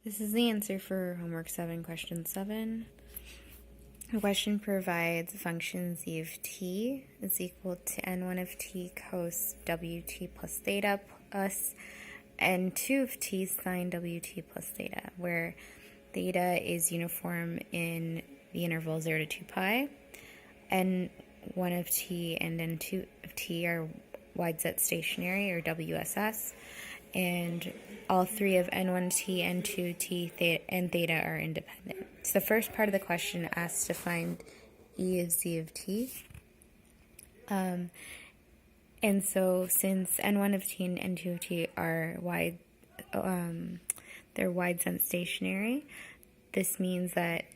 This is the answer for homework 7, question 7. The question provides a function z of t is equal to n1 of t cos wt plus theta plus n2 of t sine wt plus theta, where theta is uniform in the interval 0 to 2 pi, n1 of t and n2 of t are wide set stationary, or WSS, and all three of n1t, n2t, and theta are independent. So the first part of the question asks to find E of z of t. And so since n1 of t and n2 of t are they're wide sense stationary, this means that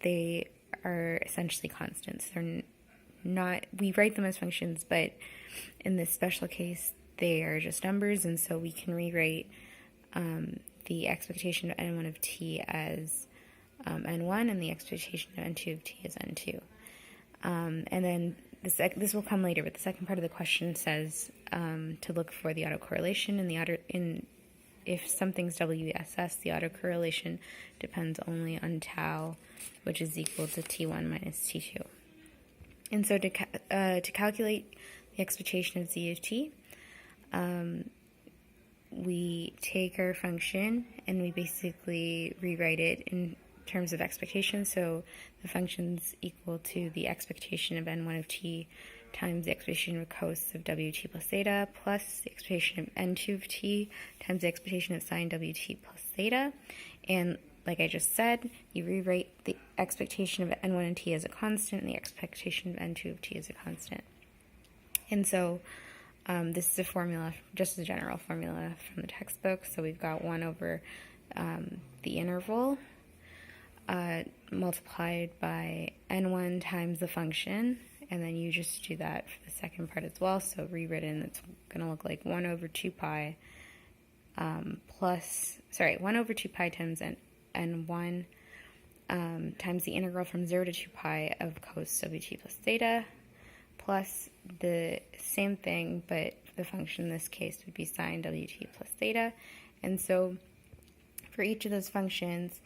they are essentially constants. They're not, we write them as functions, but in this special case, they are just numbers, and so we can rewrite the expectation of n1 of t as n1 and the expectation of n2 of t as n2. And then this will come later, but the second part of the question says to look for the autocorrelation, and if something's WSS, the autocorrelation depends only on tau, which is equal to t1 minus t2. And so to calculate the expectation of z of t, we take our function and we basically rewrite it in terms of expectation. So the function's equal to the expectation of n1 of t times the expectation of cos of wt plus theta plus the expectation of n2 of t times the expectation of sine wt plus theta. And like I just said, you rewrite the expectation of n1 of t as a constant and the expectation of n2 of t as a constant. And so this is a formula, just a general formula from the textbook. So we've got 1 over the interval multiplied by n1 times the function, and then you just do that for the second part as well. So rewritten, it's going to look like 1 over 2 pi 1 over 2 pi times n1 times the integral from 0 to 2 pi of cos wt plus theta, plus the same thing, but the function in this case would be sine wt plus theta. And so for each of those functions,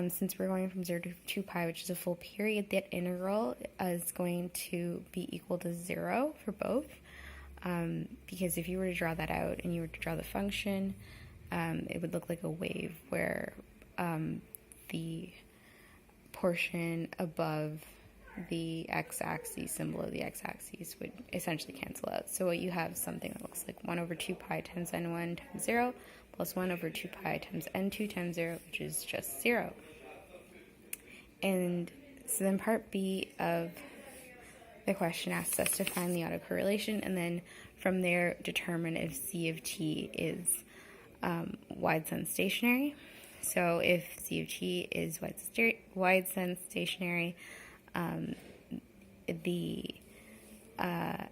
since we're going from 0 to 2 pi, which is a full period, that integral is going to be equal to 0 for both. Because if you were to draw that out and you were to draw the function, it would look like a wave where the portion above the x-axis, symbol of the x-axis, would essentially cancel out. So what you have is something that looks like 1 over 2 pi times n1 times 0 plus 1 over 2 pi times n2 times 0, which is just 0. And so then part B of the question asks us to find the autocorrelation, and then from there determine if z of t is wide sense stationary. So if z of t is wide sense stationary, the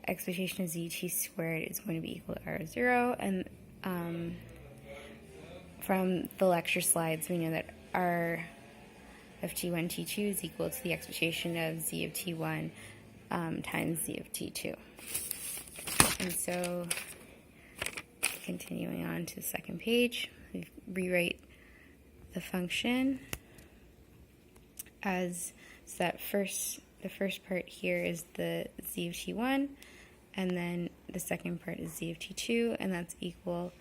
expectation of zt squared is going to be equal to r0, and from the lecture slides we know that r of t1 t2 is equal to the expectation of z of t1 times z of t2. And so continuing on to the second page, we rewrite the function as the first part here is the z of t1, and then the second part is z of t2, and that's equal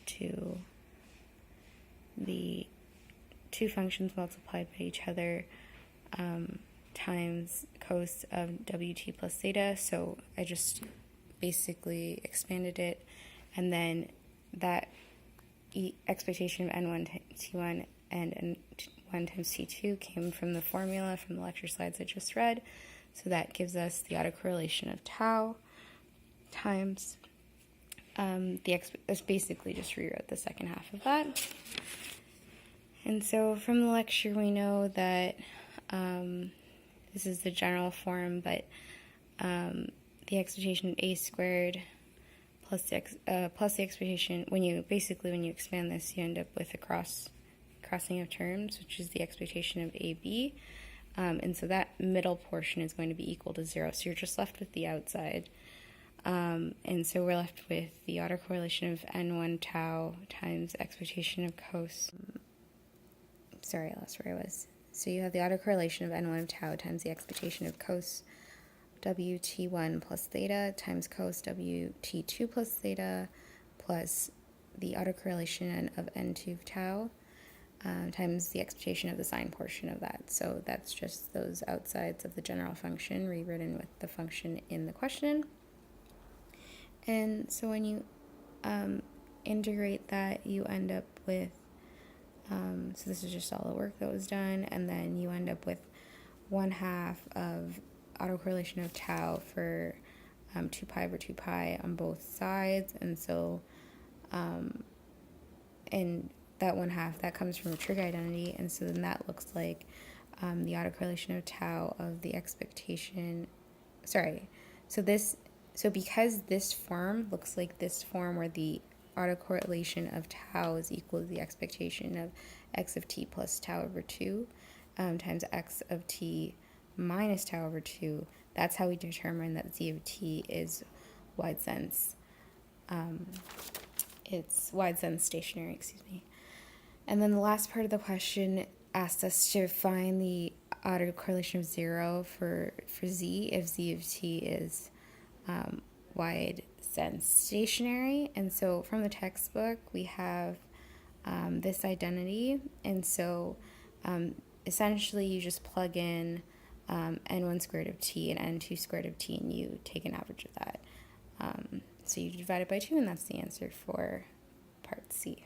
to the two functions multiplied by each other times cos of wt plus theta. So I just basically expanded it, and then that expectation of n1 t1 and n1 times t2 came from the formula from the lecture slides I just read. So that gives us the autocorrelation of tau times it's basically just rewrote the second half of that. And so from the lecture we know that this is the general form, but the expectation of a squared plus the expectation, when you expand this, you end up with a crossing of terms, which is the expectation of AB. And so that middle portion is going to be equal to 0. So you're just left with the outside. And so we're left with the autocorrelation of n1 tau times expectation of cos sorry, I lost where I was. So you have the autocorrelation of n1 of tau times the expectation of cos wt1 plus theta times cos wt2 plus theta plus the autocorrelation of n2 of tau times the expectation of the sine portion of that. So that's just those outsides of the general function rewritten with the function in the question. And so when you integrate that, you end up with, so this is just all the work that was done, and then you end up with 1/2 of autocorrelation of tau for 2 pi over 2 pi on both sides, and so, and that 1/2, that comes from a trig identity, and so then that looks like the autocorrelation of tau of the expectation, so because this form looks like this form where the autocorrelation of tau is equal to the expectation of x of t plus tau over 2 times x of t minus tau over 2, that's how we determine that z of t is wide sense. It's wide sense stationary, excuse me. And then the last part of the question asked us to find the autocorrelation of 0 for z if z of t is wide sense stationary. And so from the textbook we have this identity, and so essentially you just plug in n1 squared of t and n2 squared of t, and you take an average of that. So you divide it by 2, and that's the answer for part C.